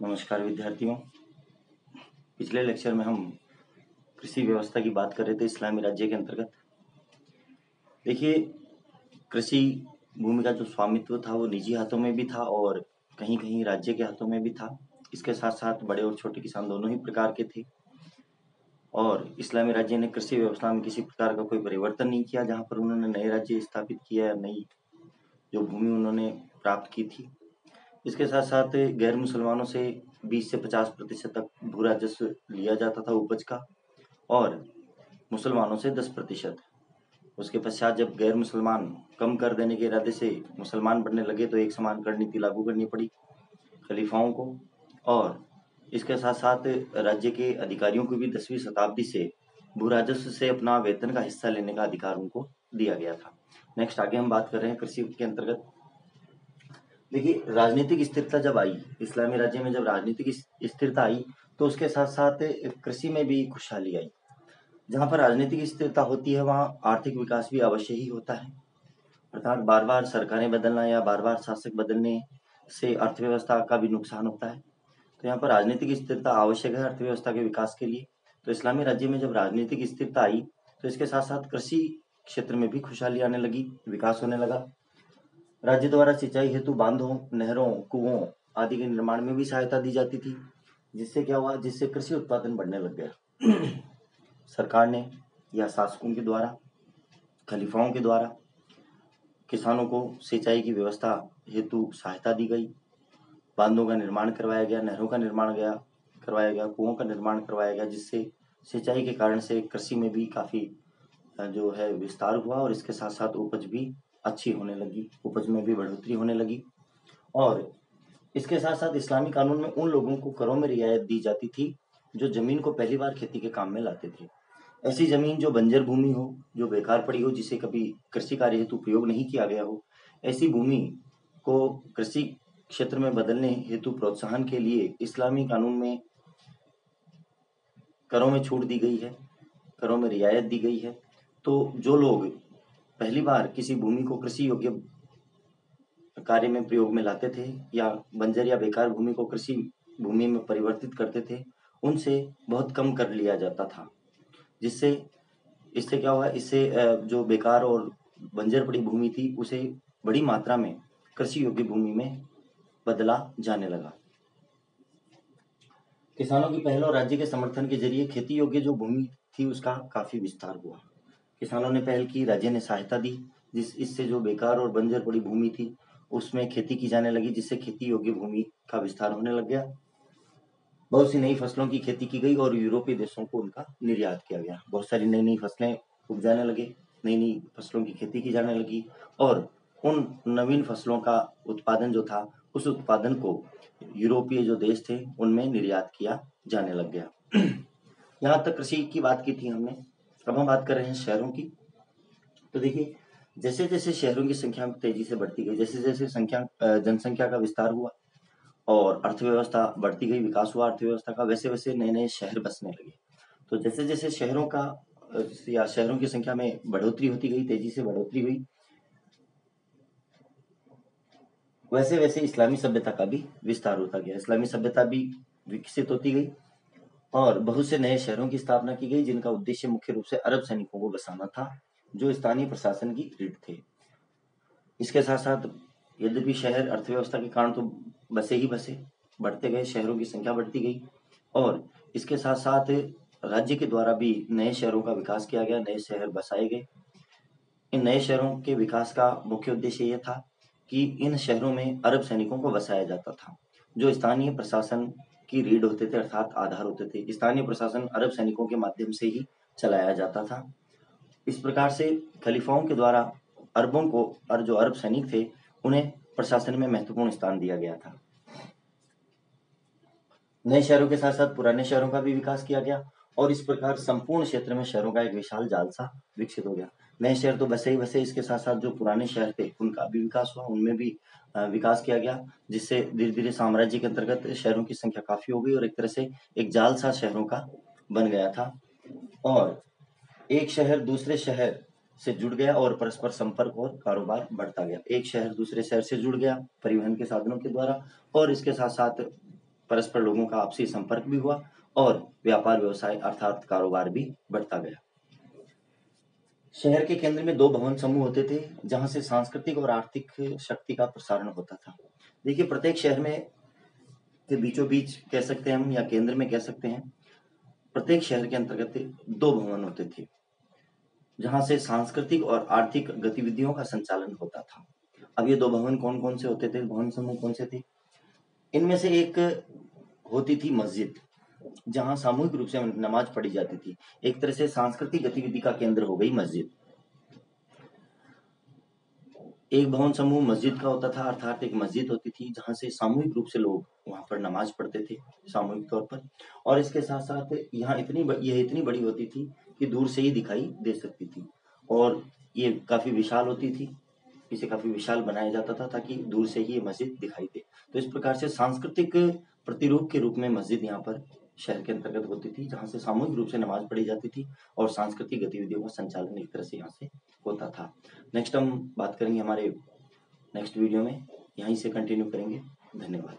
नमस्कार विद्यार्थियों। पिछले लेक्चर में हम कृषि व्यवस्था की बात कर रहे थे इस्लामी राज्य के अंतर्गत। देखिए, कृषि भूमि का जो स्वामित्व था वो निजी हाथों में भी था और कहीं कहीं राज्य के हाथों में भी था। इसके साथ साथ बड़े और छोटे किसान दोनों ही प्रकार के थे और इस्लामी राज्य ने कृषि व्यवस्था में किसी प्रकार का कोई परिवर्तन नहीं किया। जहाँ पर उन्होंने नए राज्य स्थापित किया या नई जो भूमि उन्होंने प्राप्त की थी। इसके साथ साथ गैर मुसलमानों से 20 से 50% तक भू राजस्व लिया जाता था उपज का और मुसलमानों से 10%। उसके पश्चात जब गैर मुसलमान कम कर देने के इरादे से मुसलमान बढ़ने लगे तो एक समान कर नीति लागू करनी पड़ी खलीफाओं को। और इसके साथ साथ राज्य के अधिकारियों को भी 10वीं शताब्दी से भू राजस्व से अपना वेतन का हिस्सा लेने का अधिकार उनको दिया गया था। नेक्स्ट आगे हम बात कर रहे हैं कृषि के अंतर्गत। देखिए, राजनीतिक स्थिरता जब आई इस्लामी राज्य में, जब राजनीतिक स्थिरता आई तो उसके साथ साथ कृषि में भी खुशहाली आई। जहाँ पर राजनीतिक स्थिरता होती है वहाँ आर्थिक विकास भी अवश्य ही होता है। अर्थात बार बार सरकारें बदलना या बार बार शासक बदलने से अर्थव्यवस्था का भी नुकसान होता है। तो यहाँ पर राजनीतिक स्थिरता आवश्यक है अर्थव्यवस्था के विकास के लिए। तो इस्लामी राज्य में जब राजनीतिक स्थिरता आई तो इसके साथ साथ कृषि क्षेत्र में भी खुशहाली आने लगी, विकास होने लगा। राज्य द्वारा सिंचाई हेतु बांधों, नहरों, कुओं आदि के निर्माण में भी सहायता दी जाती थी, जिससे क्या हुआ, जिससे कृषि उत्पादन बढ़ने लग गया। सरकार ने या शासकों के द्वारा, खलीफाओं के द्वारा किसानों को सिंचाई की व्यवस्था हेतु सहायता दी गई, बांधों का निर्माण करवाया गया, नहरों का निर्माण करवाया गया, कुओं का निर्माण करवाया गया, जिससे सिंचाई के कारण से कृषि में भी काफी जो है विस्तार हुआ और इसके साथ साथ उपज भी अच्छी होने लगी, उपज में भी बढ़ोतरी होने लगी। और इसके साथ साथ इस्लामी कानून में उन लोगों को करों में रियायत दी जाती थी जो जमीन को पहली बार खेती के काम में लाते थे। ऐसी जमीन जो बंजर भूमि हो, जो बेकार पड़ी हो, जिसे कभी कृषि कार्य हेतु उपयोग नहीं किया गया हो, ऐसी भूमि को कृषि क्षेत्र में बदलने हेतु प्रोत्साहन के लिए इस्लामी कानून में करों में छूट दी गई है, करों में रियायत दी गई है। तो जो लोग पहली बार किसी भूमि को कृषि योग्य कार्य में प्रयोग में लाते थे या बंजर या बेकार भूमि को कृषि भूमि में परिवर्तित करते थे, उनसे बहुत कम कर लिया जाता था, जिससे इससे क्या हुआ, इससे जो बेकार और बंजर पड़ी भूमि थी उसे बड़ी मात्रा में कृषि योग्य भूमि में बदला जाने लगा। किसानों की पहल और राज्य के समर्थन के जरिए खेती योग्य जो भूमि थी उसका काफी विस्तार हुआ। किसानों ने पहल की, राज्य ने सहायता दी, इससे जो बेकार और बंजर पड़ी भूमि थी उसमें खेती की जाने लगी, जिससे खेती योग्य भूमि का विस्तार होने लग गया। बहुत सी नई फसलों की खेती की गई और यूरोपीय देशों को उनका निर्यात किया गया। बहुत सारी नई नई फसलें उपजाने लगे, नई नई फसलों की खेती की जाने लगी और उन नवीन फसलों का उत्पादन जो था उस उत्पादन को यूरोपीय जो देश थे उनमें निर्यात किया जाने लग गया। यहाँ तक कृषि की बात की थी हमने। अब हम बात कर रहे हैं शहरों की। तो देखिए, जैसे जैसे शहरों की संख्या तेजी से बढ़ती गई, जैसे जैसे जनसंख्या का विस्तार हुआ और अर्थव्यवस्था बढ़ती गई, विकास हुआ अर्थव्यवस्था का, वैसे वैसे नए नए शहर बसने लगे। तो जैसे जैसे शहरों का या शहरों की संख्या में बढ़ोतरी होती गई, तेजी से बढ़ोतरी हुई, वैसे वैसे इस्लामी सभ्यता का भी विस्तार होता गया, इस्लामी सभ्यता भी विकसित होती गई और बहुत से नए शहरों की स्थापना की गई, जिनका उद्देश्य मुख्य रूप से अरब सैनिकों को बसाना था जो स्थानीय प्रशासन की रीढ़ थे। इसके साथ साथ यद्यपि शहर अर्थव्यवस्था के कारण तो बसे ही बसे, बढ़ते गए, शहरों की संख्या बढ़ती गई और इसके साथ साथ राज्य के द्वारा भी नए शहरों का विकास किया गया, नए शहर बसाए गए। इन नए शहरों के विकास का मुख्य उद्देश्य यह था कि इन शहरों में अरब सैनिकों को बसाया जाता था जो स्थानीय प्रशासन की रीढ़ होते थे, अर्थात आधार होते थे। स्थानीय प्रशासन अरब सैनिकों के माध्यम से ही चलाया जाता था। इस प्रकार से खलीफाओं के द्वारा अरबों को, और जो अरब सैनिक थे उन्हें प्रशासन में महत्वपूर्ण स्थान दिया गया था। नए शहरों के साथ साथ पुराने शहरों का भी विकास किया गया और इस प्रकार संपूर्ण क्षेत्र में शहरों का एक विशाल जाल सा विकसित हो गया। नए शहर तो बसे ही बसे, इसके साथ साथ जो पुराने शहर थे उनका भी विकास हुआ, उनमें भी विकास किया गया, जिससे धीरे धीरे साम्राज्य के अंतर्गत शहरों की संख्या काफी हो गई और एक तरह से एक जाल सा शहरों का बन गया था और एक शहर दूसरे शहर से जुड़ गया और परस्पर संपर्क और कारोबार बढ़ता गया। एक शहर दूसरे शहर से जुड़ गया परिवहन के साधनों के द्वारा और इसके साथ साथ परस्पर लोगों का आपसी संपर्क भी हुआ और व्यापार व्यवसाय अर्थात कारोबार भी बढ़ता गया। शहर के केंद्र में 2 भवन समूह होते थे जहां से सांस्कृतिक और आर्थिक शक्ति का प्रसारण होता था। देखिए प्रत्येक शहर में के बीचों बीच कह सकते हैं हम या केंद्र में कह सकते हैं, प्रत्येक शहर के अंतर्गत 2 भवन होते थे जहां से सांस्कृतिक और आर्थिक गतिविधियों का संचालन होता था। अब ये 2 भवन कौन कौन से होते थे, भवन समूह कौन से थे? इनमें से एक होती थी मस्जिद, जहां सामूहिक रूप से नमाज पढ़ी जाती थी। एक तरह से सांस्कृतिक गतिविधि का केंद्र हो गई मस्जिद। एक भवन समूह मस्जिद का होता था, अर्थात एक मस्जिद होती थी जहां से सामूहिक रूप से लोग वहां पर नमाज पढ़ते थे सामूहिक तौर पर। और इसके साथ साथ यह इतनी बड़ी होती थी कि दूर से ही दिखाई दे सकती थी और ये काफी विशाल होती थी। इसे काफी विशाल बनाया जाता था ताकि दूर से ही ये मस्जिद दिखाई दे। तो इस प्रकार से सांस्कृतिक प्रतिरूप के रूप में मस्जिद यहाँ पर शहर के अंतर्गत होती थी जहाँ से सामूहिक रूप से नमाज पढ़ी जाती थी और सांस्कृतिक गतिविधियों का संचालन एक तरह से यहाँ से होता था। नेक्स्ट हम बात करेंगे हमारे नेक्स्ट वीडियो में, यहीं से कंटिन्यू करेंगे। धन्यवाद।